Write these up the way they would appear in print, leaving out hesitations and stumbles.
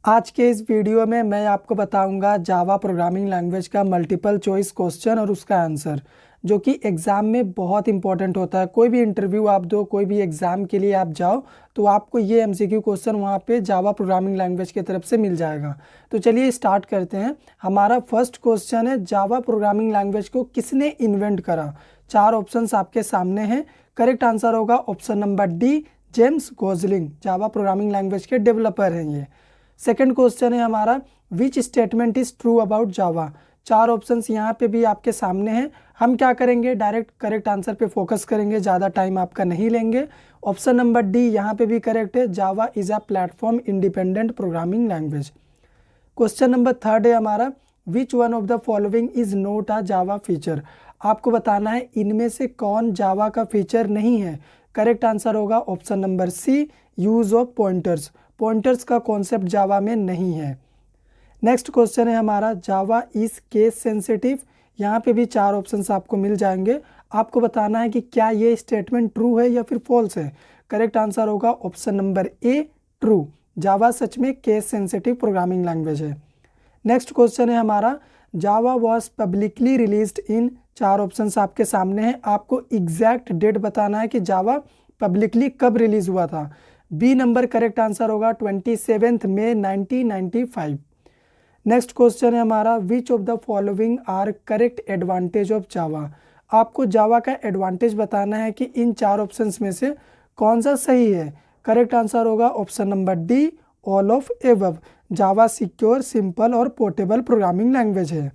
आज के इस वीडियो में मैं आपको बताऊंगा जावा प्रोग्रामिंग लैंग्वेज का मल्टीपल चॉइस क्वेश्चन और उसका आंसर, जो कि एग्ज़ाम में बहुत इंपॉर्टेंट होता है। कोई भी इंटरव्यू आप दो, कोई भी एग्ज़ाम के लिए आप जाओ, तो आपको ये एमसीक्यू क्वेश्चन वहाँ पे जावा प्रोग्रामिंग लैंग्वेज की तरफ से मिल जाएगा। तो चलिए स्टार्ट करते हैं। हमारा फर्स्ट क्वेश्चन है, जावा प्रोग्रामिंग लैंग्वेज को किसने इन्वेंट करा। 4 ऑप्शंस आपके सामने हैं। करेक्ट आंसर होगा option number D, James Gosling. Java programming language के डेवलपर हैं ये। सेकंड क्वेश्चन है हमारा, which statement is true about Java. 4 options यहाँ पे भी आपके सामने हैं। हम क्या करेंगे, डायरेक्ट करेक्ट आंसर पे फोकस करेंगे, ज़्यादा टाइम आपका नहीं लेंगे। ऑप्शन नंबर डी यहाँ पे भी करेक्ट है, Java is a platform independent programming language. Question number third है हमारा, विच one of the following is not a Java feature. आपको बताना है इनमें से कौन जावा का फीचर नहीं है। करेक्ट आंसर होगा option number C, use of pointers. Pointers का कॉन्सेप्ट जावा में नहीं है। नेक्स्ट क्वेश्चन है हमारा, जावा इज केस सेंसिटिव। यहाँ पे भी 4 ऑप्शंस आपको मिल जाएंगे। आपको बताना है कि क्या ये स्टेटमेंट ट्रू है या फिर फॉल्स है। करेक्ट आंसर होगा option number A, true. Java सच में केस सेंसिटिव प्रोग्रामिंग लैंग्वेज है। नेक्स्ट क्वेश्चन है हमारा, Java was publicly released in. 4 options आपके सामने हैं। आपको एग्जैक्ट डेट बताना है कि जावा पब्लिकली कब रिलीज हुआ था। बी नंबर करेक्ट आंसर होगा 27 मई 1995। नेक्स्ट क्वेश्चन है हमारा, which of the following are correct advantage of Java. आपको जावा का एडवांटेज बताना है कि इन 4 ऑप्शंस में से कौन सा सही है। करेक्ट आंसर होगा option number D, all of above. Java secure, simple और पोर्टेबल प्रोग्रामिंग लैंग्वेज है।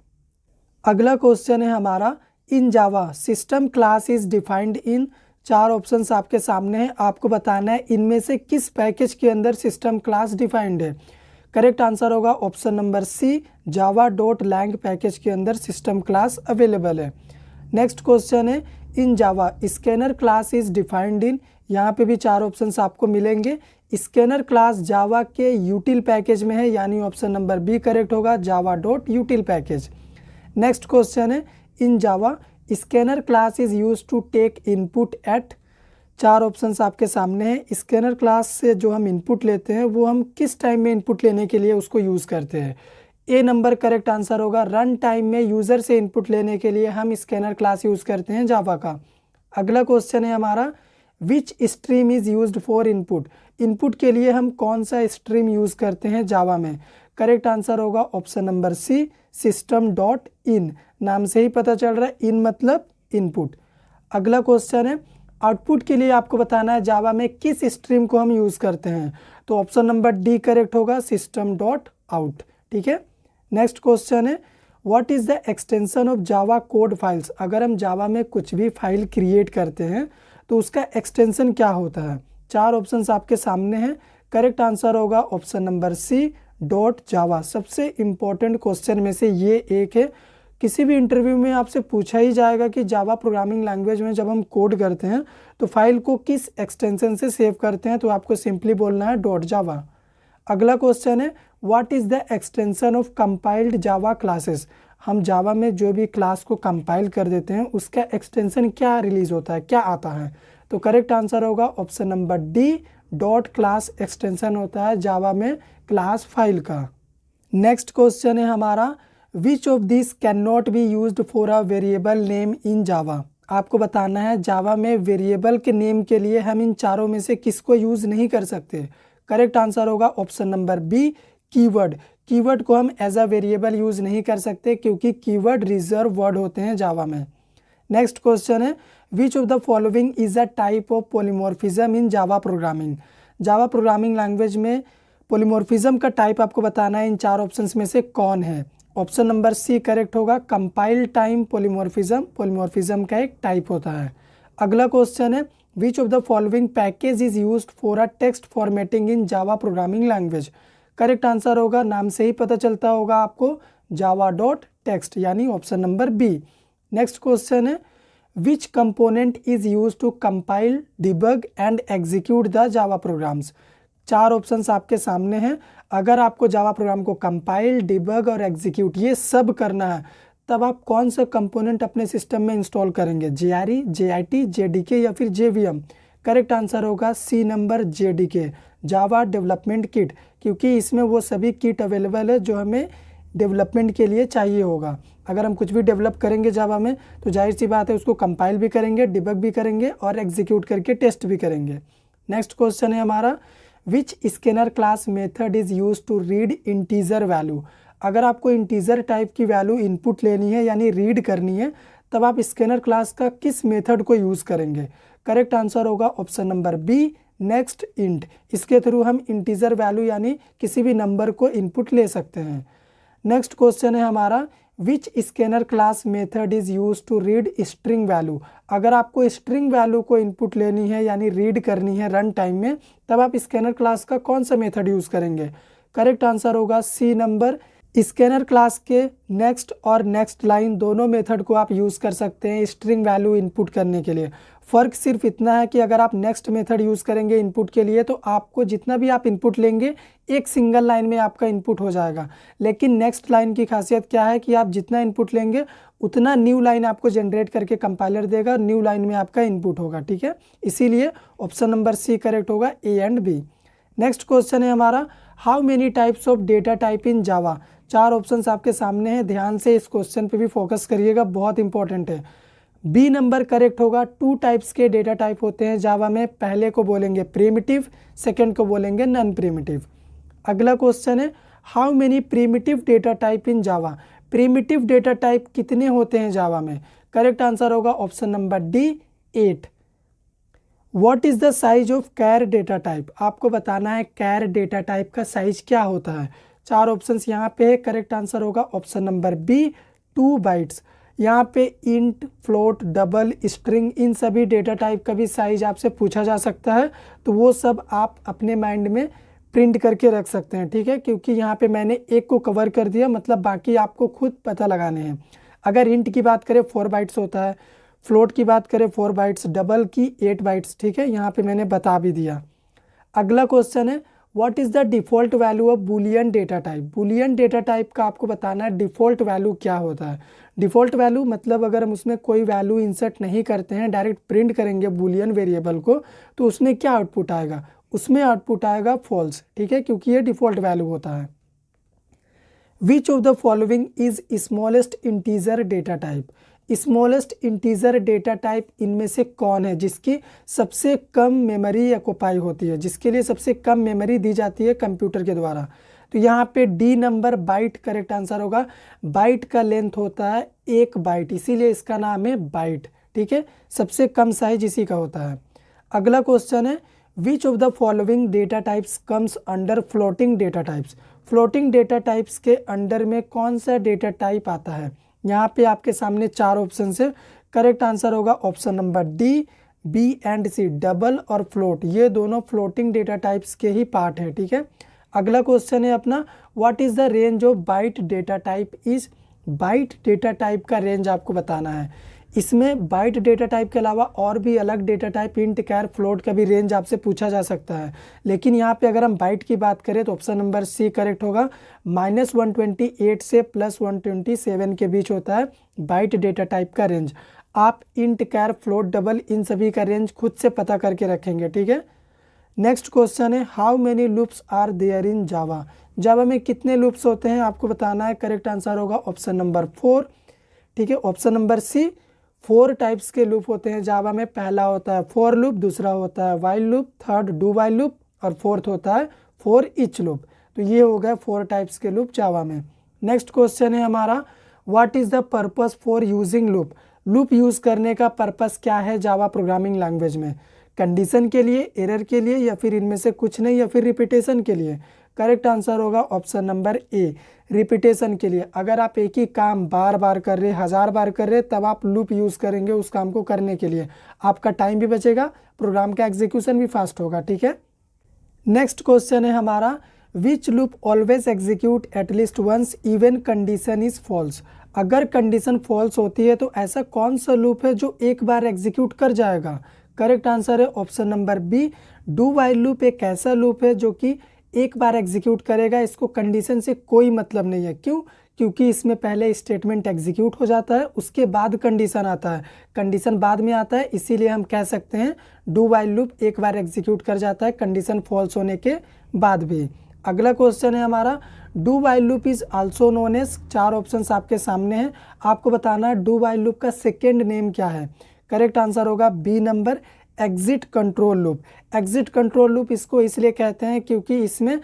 अगला क्वेश्चन है हमारा, in Java system class is defined in. 4 options आपके सामने हैं। आपको बताना है इनमें से किस पैकेज के अंदर सिस्टम क्लास डिफाइंड है। करेक्ट आंसर होगा option number C, Java dot lang package के अंदर सिस्टम क्लास अवेलेबल है। नेक्स्ट क्वेश्चन है, in Java scanner class is defined in. यहाँ पे भी 4 ऑप्शंस आपको मिलेंगे। स्कैनर क्लास जावा के यूटिल पैकेज में है, यानी ऑप्शन नंबर बी करेक्ट होगा, Java dot util package. Next question है, in Java scanner class is use to take input at. 4 options आपके सामने हैं। स्कैनर क्लास से जो हम इनपुट लेते हैं वो हम किस टाइम में इनपुट लेने के लिए उसको यूज़ करते हैं। ए नंबर करेक्ट आंसर होगा, रन टाइम में यूज़र से इनपुट लेने के लिए हम स्कैनर क्लास यूज़ करते हैं जावा का। अगला क्वेश्चन है हमारा, विच stream is used for input. Input के लिए हम कौन सा स्ट्रीम यूज़ करते हैं जावा में। करेक्ट आंसर होगा option number C, system dot in. नाम से ही पता चल रहा है, इन मतलब इनपुट। अगला क्वेश्चन है, आउटपुट के लिए आपको बताना है जावा में किस स्ट्रीम को हम यूज़ करते हैं। तो ऑप्शन नंबर डी करेक्ट होगा, सिस्टम डॉट आउट। ठीक है। नेक्स्ट क्वेश्चन है, what is the extension of Java code files. अगर हम जावा में कुछ भी फाइल क्रिएट करते हैं तो उसका एक्सटेंशन क्या होता है। 4 ऑप्शंस आपके सामने हैं। करेक्ट आंसर होगा option number C, dot Java. सबसे इंपॉर्टेंट क्वेश्चन में से ये एक है। किसी भी इंटरव्यू में आपसे पूछा ही जाएगा कि जावा प्रोग्रामिंग लैंग्वेज में जब हम कोड करते हैं तो फाइल को किस एक्सटेंशन से सेव करते हैं, तो आपको सिंपली बोलना है डॉट जावा। अगला क्वेश्चन है, what is the extension of compiled Java classes. हम जावा में जो भी क्लास को कंपाइल कर देते हैं उसका एक्सटेंशन क्या रिलीज होता है, क्या आता है। तो करेक्ट आंसर होगा option number D, dot class extension होता है जावा में क्लास फाइल का। नेक्स्ट क्वेश्चन है हमारा, which of this can not be used for a variable name in Java. आपको बताना है जावा में वेरिएबल के नेम के लिए हम इन चारों में से किसको यूज़ नहीं कर सकते। करेक्ट आंसर होगा option number B, keyword. Keyword को हम एज अ वेरिएबल यूज़ नहीं कर सकते क्योंकि कीवर्ड रिजर्व वर्ड होते हैं जावा में। नेक्स्ट क्वेश्चन है, which of the following is a type of polymorphism in Java programming. Java programming language में पॉलीमॉर्फिज्म का टाइप आपको बताना है इन 4 ऑप्शंस में से कौन है। ऑप्शन नंबर सी करेक्ट होगा, कंपाइल टाइम पॉलीमॉर्फिज्म। पॉलीमॉर्फिज्म का एक टाइप होता है। अगला क्वेश्चन है, which of the following package is used for a text formatting in Java programming language. Correct answer होगा, नाम से ही पता चलता होगा आपको, जावा डॉट टेक्स्ट, यानी option number B. Next question है, which component is use to compile, debug and execute the Java programs. 4 options आपके सामने हैं। अगर आपको जावा प्रोग्राम को कंपाइल, डिबग और एग्जीक्यूट ये सब करना है तब आप कौन सा कंपोनेंट अपने सिस्टम में इंस्टॉल करेंगे, JRE, JIT, JDK या फिर JVM। करेक्ट आंसर होगा C number, JDK। Java development kit, क्योंकि इसमें वो सभी किट अवेलेबल है जो हमें डेवलपमेंट के लिए चाहिए होगा। अगर हम कुछ भी डेवलप करेंगे जावा में तो जाहिर सी बात है उसको कंपाइल भी करेंगे, डिबग भी करेंगे और एग्जीक्यूट करके टेस्ट भी करेंगे। नेक्स्ट क्वेश्चन है हमारा, which Scanner class method is use to read integer value. अगर आपको इंटीजर टाइप की वैल्यू इनपुट लेनी है यानी रीड करनी है, तब आप स्कैनर क्लास का किस मेथड को यूज़ करेंगे। करेक्ट आंसर होगा option number B, next int. इसके थ्रू हम इंटीजर वैल्यू यानी किसी भी नंबर को इनपुट ले सकते हैं। नेक्स्ट क्वेश्चन है हमारा, which Scanner class method is use to read string value. अगर आपको स्ट्रिंग वैल्यू को इनपुट लेनी है यानी रीड करनी है रन टाइम में, तब आप स्कैनर क्लास का कौन सा मेथड यूज़ करेंगे। करेक्ट आंसर होगा सी नंबर। स्कैनर क्लास के नेक्स्ट और नेक्स्ट लाइन दोनों मेथड को आप यूज़ कर सकते हैं स्ट्रिंग वैल्यू इनपुट करने के लिए। फ़र्क सिर्फ इतना है कि अगर आप नेक्स्ट मेथड यूज़ करेंगे इनपुट के लिए तो आपको जितना भी आप इनपुट लेंगे एक सिंगल लाइन में आपका इनपुट हो जाएगा, लेकिन नेक्स्ट लाइन की खासियत क्या है कि आप जितना इनपुट लेंगे उतना न्यू लाइन आपको जनरेट करके कंपाइलर देगा और न्यू लाइन में आपका इनपुट होगा। ठीक है, इसीलिए ऑप्शन नंबर सी करेक्ट होगा, A and B. Next question है हमारा, how many types of data type in Java. 4 options आपके सामने हैं, ध्यान से इस क्वेश्चन पे भी फोकस करिएगा, बहुत इंपॉर्टेंट है। बी नंबर करेक्ट होगा। 2 टाइप्स के डेटा टाइप होते हैं जावा में, पहले को बोलेंगे प्रिमिटिव, सेकंड को बोलेंगे नॉन प्रिमिटिव। अगला क्वेश्चन है, how many primitive data type in Java. Primitive data type कितने होते हैं जावा में। करेक्ट आंसर होगा option number D, 8। What is the size of char data type. आपको बताना है कैर डेटा टाइप का साइज क्या होता है। 4 ऑप्शंस यहाँ पे है, करेक्ट आंसर होगा ऑप्शन नंबर बी, 2 बाइट्स। यहाँ पे इंट, फ्लोट, डबल, स्ट्रिंग, इन सभी डेटा टाइप का भी साइज आपसे पूछा जा सकता है, तो वो सब आप अपने माइंड में प्रिंट करके रख सकते हैं। ठीक है, क्योंकि यहाँ पे मैंने एक को कवर कर दिया, मतलब बाकी आपको खुद पता लगाने हैं। अगर इंट की बात करें 4 बाइट्स होता है, फ्लोट की बात करें 4 बाइट्स, डबल की 8 बाइट्स। ठीक है, यहाँ पे मैंने बता भी दिया। अगला क्वेश्चन है, what is the default value of Boolean data type. Boolean data type का आपको बताना है डिफ़ॉल्ट वैल्यू क्या होता है। डिफ़ॉल्ट वैल्यू मतलब अगर हम उसमें कोई वैल्यू इंसर्ट नहीं करते हैं, डायरेक्ट प्रिंट करेंगे बुलियन वेरिएबल को, तो उसमें क्या आउटपुट आएगा, उसमें आउटपुट आएगा फॉल्स। ठीक है, क्योंकि ये डिफ़ॉल्ट वैल्यू होता है। Which of the following is smallest integer data type. Smallest integer data type इनमें से कौन है जिसकी सबसे कम मेमोरी ऑक्युपाई होती है, जिसके लिए सबसे कम मेमोरी दी जाती है कंप्यूटर के द्वारा। तो यहाँ पे D number byte correct answer होगा। बाइट का लेंथ होता है 1 बाइट, इसीलिए इसका नाम है बाइट। ठीक है, सबसे कम साइज इसी का होता है। अगला क्वेश्चन है, which of the following data types comes under floating data types. Floating data types के अंडर में कौन सा डेटा टाइप आता है। यहाँ पे आपके सामने 4 ऑप्शन है, करेक्ट आंसर होगा option number D, B and C. Double और फ्लोट ये दोनों फ्लोटिंग डेटा टाइप्स के ही पार्ट है। ठीक है, अगला क्वेश्चन है अपना, what is the range of bite data type is. Bite data type का रेंज आपको बताना है। इसमें बाइट डेटा टाइप के अलावा और भी अलग data type int, char, float का भी रेंज आपसे पूछा जा सकता है, लेकिन यहाँ पे अगर हम बाइट की बात करें तो ऑप्शन नंबर सी करेक्ट होगा। -128 से +127 के बीच होता है बाइट डेटा टाइप का रेंज। आप इंट, कैर, फ्लोट, डबल इन सभी का रेंज खुद से पता करके रखेंगे। ठीक है, नेक्स्ट क्वेश्चन है, how many loops are there in Java. Java में कितने लूप्स होते हैं आपको बताना है। करेक्ट आंसर होगा ऑप्शन नंबर 4। ठीक है, ऑप्शन नंबर सी। 4 टाइप्स के लूप होते हैं जावा में। पहला होता है फॉर लूप, दूसरा होता है while loop, third do while loop और फोर्थ होता है फॉर ईच लूप। तो ये हो गए 4 टाइप्स के लूप जावा में। नेक्स्ट क्वेश्चन है हमारा, what is the purpose for using loop. Loop use करने का पर्पस क्या है जावा प्रोग्रामिंग लैंग्वेज में। कंडीशन के लिए, एरर के लिए, या फिर इनमें से कुछ नहीं, या फिर रिपीटेशन के लिए। करेक्ट आंसर होगा ऑप्शन नंबर ए, रिपीटेशन के लिए। अगर आप एक ही काम बार बार कर रहे, 1000 बार कर रहे, तब आप लूप यूज़ करेंगे उस काम को करने के लिए। आपका टाइम भी बचेगा, प्रोग्राम का एग्जीक्यूशन भी फास्ट होगा। ठीक है, नेक्स्ट क्वेश्चन है हमारा, which loop always execute at least once even condition is false. अगर कंडीशन फॉल्स होती है तो ऐसा कौन सा लूप है जो एक बार एग्जीक्यूट कर जाएगा। करेक्ट आंसर है option number B, do while loop एक ऐसा लूप है जो कि एक बार एग्जीक्यूट करेगा, इसको कंडीशन से कोई मतलब नहीं है। क्यों? क्योंकि इसमें पहले स्टेटमेंट एग्जीक्यूट हो जाता है, उसके बाद कंडीशन आता है, कंडीशन बाद में आता है, इसीलिए हम कह सकते हैं डू वाइल लूप एक बार एग्जीक्यूट कर जाता है कंडीशन फॉल्स होने के बाद भी। अगला क्वेश्चन है हमारा, do while loop is also known as, 4 options आपके सामने हैं, आपको बताना है डू वाइल लूप का सेकेंड नेम क्या है। करेक्ट आंसर होगा B number, exit control loop. Exit control loop इसको इसलिए कहते हैं क्योंकि इसमें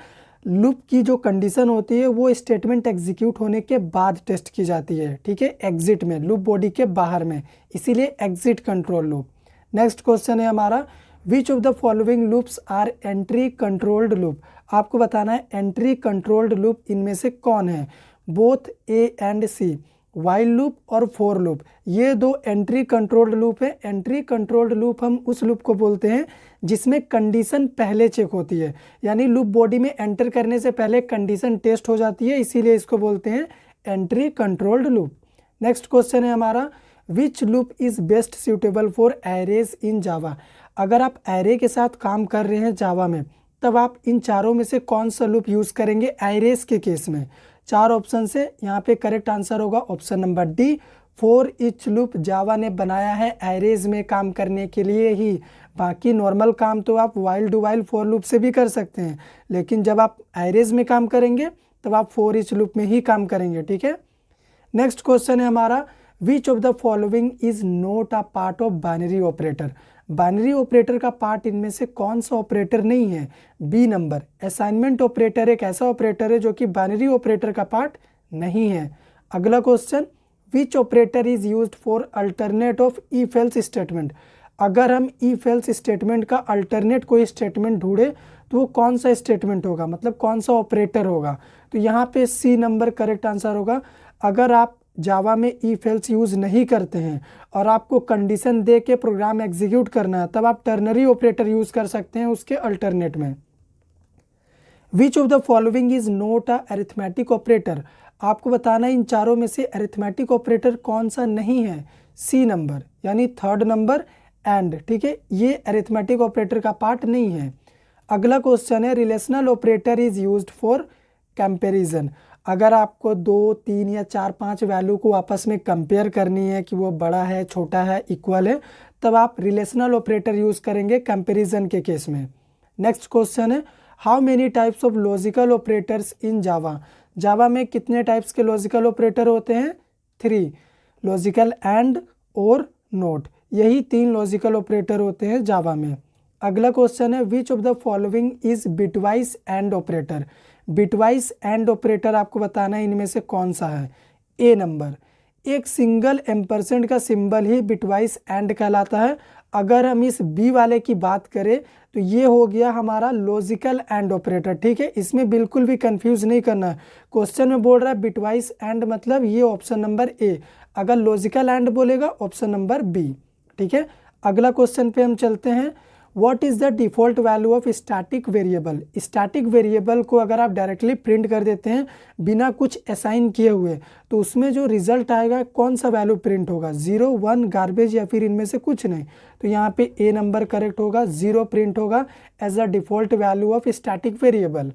लूप की जो कंडीशन होती है वो स्टेटमेंट एग्जीक्यूट होने के बाद टेस्ट की जाती है, ठीक है, एग्जिट में, लूप बॉडी के बाहर में, इसीलिए exit control loop. Next question है हमारा, which of the following loops are entry controlled loop. आपको बताना है एंट्री कंट्रोल्ड लूप इनमें से कौन है। Both A and C, while loop और फॉर लूप, ये दो एंट्री कंट्रोल्ड लूप है। एंट्री कंट्रोल्ड लूप हम उस लूप को बोलते हैं जिसमें कंडीशन पहले चेक होती है, यानी लूप बॉडी में एंटर करने से पहले कंडीशन टेस्ट हो जाती है, इसीलिए इसको बोलते हैं entry controlled loop. Next question है हमारा, which loop is best suitable for arrays in Java. अगर आप एरे के साथ काम कर रहे हैं जावा में, तब आप इन चारों में से कौन सा लूप यूज़ करेंगे एरेज के केस में। 4 ऑप्शन से यहाँ पे करेक्ट आंसर होगा option number D, for each loop Java ने बनाया है एरेज में काम करने के लिए ही। बाकी नॉर्मल काम तो आप while do while for loop से भी कर सकते हैं, लेकिन जब आप एरेज में काम करेंगे तब आप फॉर ईच लूप में ही काम करेंगे, ठीक है। नेक्स्ट क्वेश्चन है हमारा, which of the following is not a part of binary operator. Binary operator का पार्ट इनमें से कौन सा ऑपरेटर नहीं है। बी नंबर, असाइनमेंट ऑपरेटर एक ऐसा ऑपरेटर है जो कि बाइनरी ऑपरेटर का पार्ट नहीं है। अगला question, which operator is used for alternate of if else statement. अगर हम इफ एल्स स्टेटमेंट का अल्टरनेट कोई स्टेटमेंट ढूंढे तो वो कौन सा स्टेटमेंट होगा, मतलब कौन सा ऑपरेटर होगा। तो यहाँ पे सी नंबर करेक्ट आंसर होगा। अगर आप जावा में इफ एल्स यूज़ नहीं करते हैं और आपको कंडीशन दे के प्रोग्राम एग्जीक्यूट करना है, तब आप टर्नरी ऑपरेटर यूज़ कर सकते हैं उसके अल्टरनेट में। विच of the following is not a arithmetic operator. आपको बताना है इन चारों में से अरिथमेटिक ऑपरेटर कौन सा नहीं है। सी नंबर, यानी थर्ड नंबर एंड, ठीक है, ये अरिथमेटिक ऑपरेटर का पार्ट नहीं है। अगला क्वेश्चन है, relational operator is used for comparison. अगर आपको 2, 3 या 4, 5 वैल्यू को आपस में कंपेयर करनी है कि वो बड़ा है, छोटा है, इक्वल है, तब आप रिलेशनल ऑपरेटर यूज़ करेंगे कंपैरिजन के केस में। नेक्स्ट क्वेश्चन है, how many types of logical operators in Java. Java में कितने टाइप्स के लॉजिकल ऑपरेटर होते हैं। 3, लॉजिकल एंड और नोट, यही 3 लॉजिकल ऑपरेटर होते हैं जावा में। अगला क्वेश्चन है, which of the following is bitwise and operator. Bitwise and operator आपको बताना है इनमें से कौन सा है। ए नंबर, एक सिंगल एम्परसेंट का सिंबल ही बिटवाइज एंड कहलाता है। अगर हम इस बी वाले की बात करें तो ये हो गया हमारा लॉजिकल एंड ऑपरेटर, ठीक है, इसमें बिल्कुल भी कंफ्यूज नहीं करना है। क्वेश्चन में बोल रहा है बिटवाइज एंड, मतलब ये ऑप्शन नंबर ए, अगर लॉजिकल एंड बोलेगा ऑप्शन नंबर बी, ठीक है। अगला क्वेश्चन पे हम चलते हैं, what is the default value of static variable. Static variable को अगर आप डायरेक्टली प्रिंट कर देते हैं बिना कुछ असाइन किए हुए, तो उसमें जो रिजल्ट आएगा कौन सा वैल्यू प्रिंट होगा, 0, 1, गार्बेज या फिर इनमें से कुछ नहीं। तो यहाँ पे ए नंबर करेक्ट होगा, 0 प्रिंट होगा as a default value of static variable.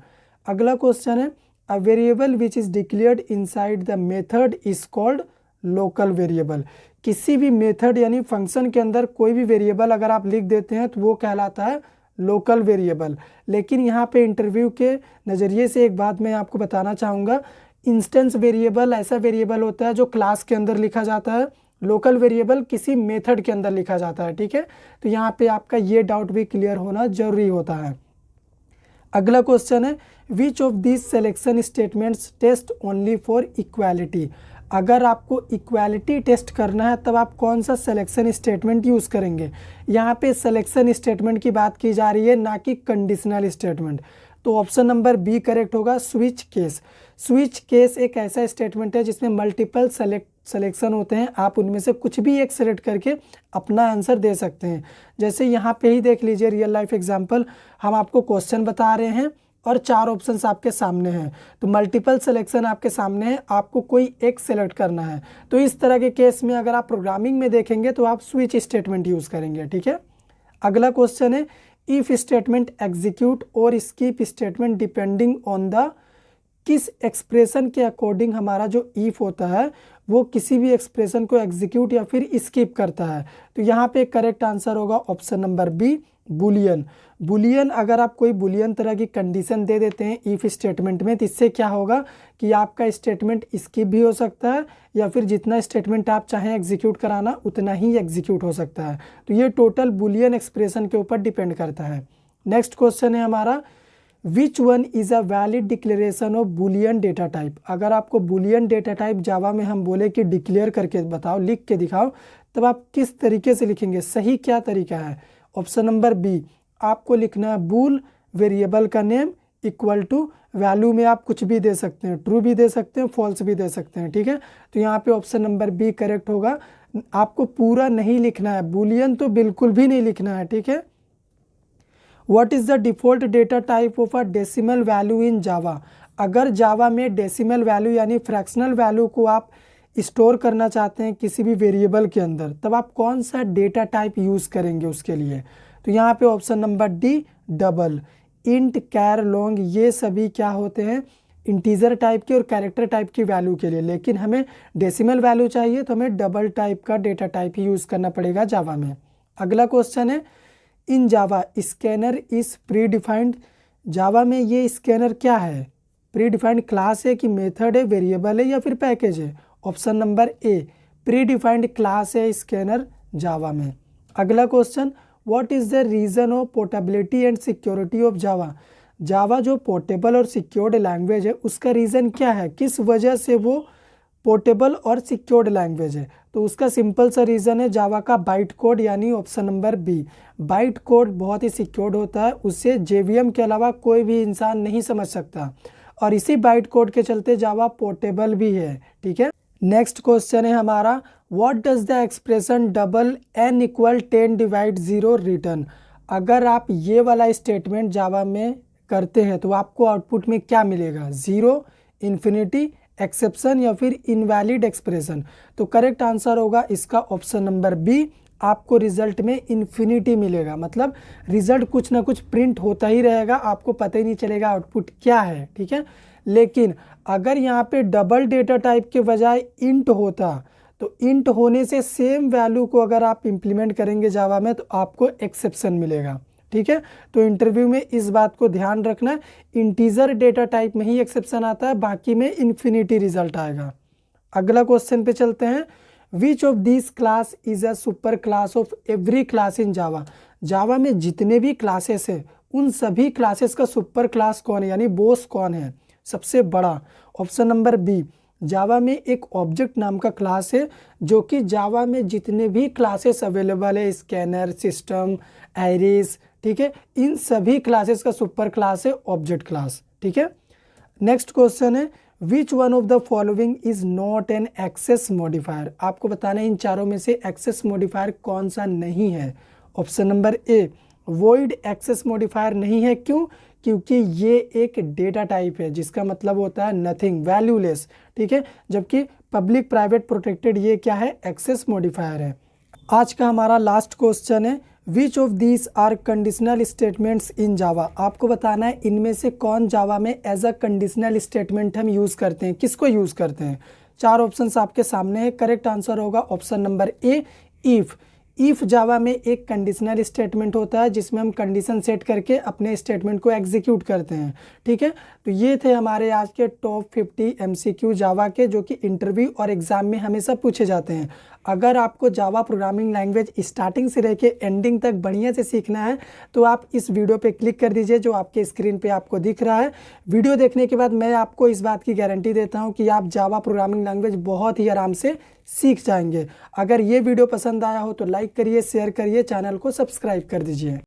अगला क्वेश्चन है, a variable which is declared inside the method is called local variable. किसी भी मेथड यानी फंक्शन के अंदर कोई भी वेरिएबल अगर आप लिख देते हैं तो वो कहलाता है लोकल वेरिएबल। लेकिन यहाँ पे इंटरव्यू के नज़रिए से एक बात मैं आपको बताना चाहूँगा, इंस्टेंस वेरिएबल ऐसा वेरिएबल होता है जो क्लास के अंदर लिखा जाता है, लोकल वेरिएबल किसी मेथड के अंदर लिखा जाता है, ठीक है। तो यहाँ पे आपका ये डाउट भी क्लियर होना जरूरी होता है। अगला क्वेश्चन है, which of this selection statements test only for equality. अगर आपको इक्वालिटी टेस्ट करना है तब आप कौन सा सिलेक्शन स्टेटमेंट यूज़ करेंगे। यहाँ पे सिलेक्शन स्टेटमेंट की बात की जा रही है, ना कि कंडीशनल स्टेटमेंट। तो ऑप्शन नंबर बी करेक्ट होगा, स्विच केस। स्विच केस एक ऐसा स्टेटमेंट है जिसमें मल्टीपल सिलेक्शन होते हैं, आप उनमें से कुछ भी एक सेलेक्ट करके अपना आंसर दे सकते हैं। जैसे यहाँ पे ही देख लीजिए रियल लाइफ एग्जांपल, हम आपको क्वेश्चन बता रहे हैं और 4 ऑप्शंस आपके सामने हैं, तो मल्टीपल सिलेक्शन आपके सामने है, आपको कोई एक सेलेक्ट करना है। तो इस तरह के केस में अगर आप प्रोग्रामिंग में देखेंगे तो आप स्विच स्टेटमेंट यूज़ करेंगे, ठीक है। अगला क्वेश्चन है, इफ स्टेटमेंट एग्जीक्यूट और skip statement depending on the किस एक्सप्रेशन के अकॉर्डिंग हमारा जो इफ होता है वो किसी भी एक्सप्रेशन को एग्जीक्यूट या फिर स्किप करता है। तो यहाँ पे करेक्ट आंसर होगा option number B, boolean. Boolean, अगर आप कोई बुलियन तरह की कंडीशन दे देते हैं इफ स्टेटमेंट में, तो इससे क्या होगा कि आपका स्टेटमेंट स्किप भी हो सकता है या फिर जितना स्टेटमेंट आप चाहें एग्जीक्यूट कराना उतना ही एग्जीक्यूट हो सकता है। तो ये टोटल बुलियन एक्सप्रेशन के ऊपर डिपेंड करता है। नेक्स्ट क्वेश्चन है हमारा, which one is a valid declaration of Boolean data type. अगर आपको बुलियन डेटा टाइप जावा में हम बोले कि डिक्लेयर करके बताओ, लिख के दिखाओ, तब आप किस तरीके से लिखेंगे, सही क्या तरीका है? ऑप्शन नंबर बी, आपको लिखना है बूल वेरिएबल का नेम इक्वल टू वैल्यू में आप कुछ भी दे सकते हैं, ट्रू भी दे सकते हैं, फॉल्स भी दे सकते हैं, ठीक है। तो यहाँ पे ऑप्शन नंबर बी करेक्ट होगा। आपको पूरा नहीं लिखना है, बुलियन तो बिल्कुल भी नहीं लिखना है, ठीक है। What is the default data type of a decimal value in Java. अगर जावा में डेसिमल वैल्यू यानी फ्रैक्शनल वैल्यू को आप स्टोर करना चाहते हैं किसी भी वेरिएबल के अंदर, तब आप कौन सा डेटा टाइप यूज़ करेंगे उसके लिए? तो यहाँ पे option number D, double. Int, char, long, ये सभी क्या होते हैं, इंटीजर टाइप के और कैरेक्टर टाइप की वैल्यू के लिए। लेकिन हमें डेसिमल वैल्यू चाहिए तो हमें डबल टाइप का डेटा टाइप ही यूज़ करना पड़ेगा जावा में। अगला क्वेश्चन है, in Java scanner is pre defined. जावा में ये स्कैनर क्या है? प्री डिफाइंड क्लास है कि मेथड है, वेरिएबल है या फिर पैकेज है? Option number A, predefined class है स्कैनर जावा में। अगला question, what is the reason of portability and security of Java. Java जो पोर्टेबल और सिक्योर्ड लैंग्वेज है उसका रीज़न क्या है, किस वजह से वो पोर्टेबल और सिक्योर्ड लैंग्वेज है? तो उसका सिंपल सा रीज़न है जावा का बाइट कोड, यानी option number B. Byte code बहुत ही सिक्योर्ड होता है, उससे जेवीएम के अलावा कोई भी इंसान नहीं समझ सकता, और इसी बाइट कोड के चलते जावा पोर्टेबल भी है, ठीक है। नेक्स्ट क्वेश्चन है हमारा, what does the expression double n equal 10 divide 0 return. अगर आप ये वाला स्टेटमेंट जावा में करते हैं तो आपको आउटपुट में क्या मिलेगा, 0, इन्फिनिटी, एक्सेप्शन या फिर इनवैलिड एक्सप्रेशन? तो करेक्ट आंसर होगा इसका ऑप्शन नंबर बी, आपको रिजल्ट में इन्फिनिटी मिलेगा। मतलब रिजल्ट कुछ ना कुछ प्रिंट होता ही रहेगा, आपको पता ही नहीं चलेगा आउटपुट क्या है, ठीक है। लेकिन अगर यहाँ पे डबल डेटा टाइप के बजाय इंट होता, तो इंट होने से सेम वैल्यू को अगर आप इम्प्लीमेंट करेंगे जावा में तो आपको एक्सेप्शन मिलेगा, ठीक है। तो इंटरव्यू में इस बात को ध्यान रखना, इंटीजर डेटा टाइप में ही एक्सेप्शन आता है, बाकी में इन्फिनिटी रिजल्ट आएगा। अगला क्वेश्चन पे चलते हैं, which of this class is a super class of every class in Java. Java में जितने भी क्लासेस हैं उन सभी क्लासेस का सुपर क्लास कौन है, यानी बॉस कौन है, सबसे बड़ा? ऑप्शन नंबर बी, जावा में एक ऑब्जेक्ट नाम का क्लास है जो कि जावा में जितने भी क्लासेस अवेलेबल है, स्कैनर, सिस्टम, एरेस, ठीक है, इन सभी क्लासेस का सुपर क्लास है ऑब्जेक्ट क्लास, ठीक है। नेक्स्ट क्वेश्चन है, which one of the following is not an access modifier. आपको बताना है इन चारों में से एक्सेस मॉडिफायर कौन सा नहीं है। Option number A, void access modifier नहीं है, क्यों? क्योंकि ये एक डेटा टाइप है जिसका मतलब होता है नथिंग, वैल्यूलेस, ठीक है। जबकि पब्लिक प्राइवेट प्रोटेक्टेड ये क्या है, एक्सेस मॉडिफायर है। आज का हमारा लास्ट क्वेश्चन है, which of these are conditional statements in Java. आपको बताना है इनमें से कौन जावा में एज अ कंडीशनल स्टेटमेंट हम यूज़ करते हैं, किसको यूज़ करते हैं? चार ऑप्शंस आपके सामने है, करेक्ट आंसर होगा option number A, if. If Java में एक कंडीशनल स्टेटमेंट होता है जिसमें हम कंडीशन सेट करके अपने स्टेटमेंट को एग्जीक्यूट करते हैं, ठीक है। तो ये थे हमारे आज के टॉप 50 MCQ जावा के, जो कि इंटरव्यू और एग्ज़ाम में हमेशा पूछे जाते हैं। अगर आपको जावा प्रोग्रामिंग लैंग्वेज स्टार्टिंग से लेके एंडिंग तक बढ़िया से सीखना है तो आप इस वीडियो पे क्लिक कर दीजिए जो आपके स्क्रीन पे आपको दिख रहा है। वीडियो देखने के बाद मैं आपको इस बात की गारंटी देता हूं कि आप जावा प्रोग्रामिंग लैंग्वेज बहुत ही आराम से सीख जाएंगे। अगर ये वीडियो पसंद आया हो तो लाइक करिए, शेयर करिए, चैनल को सब्सक्राइब कर दीजिए।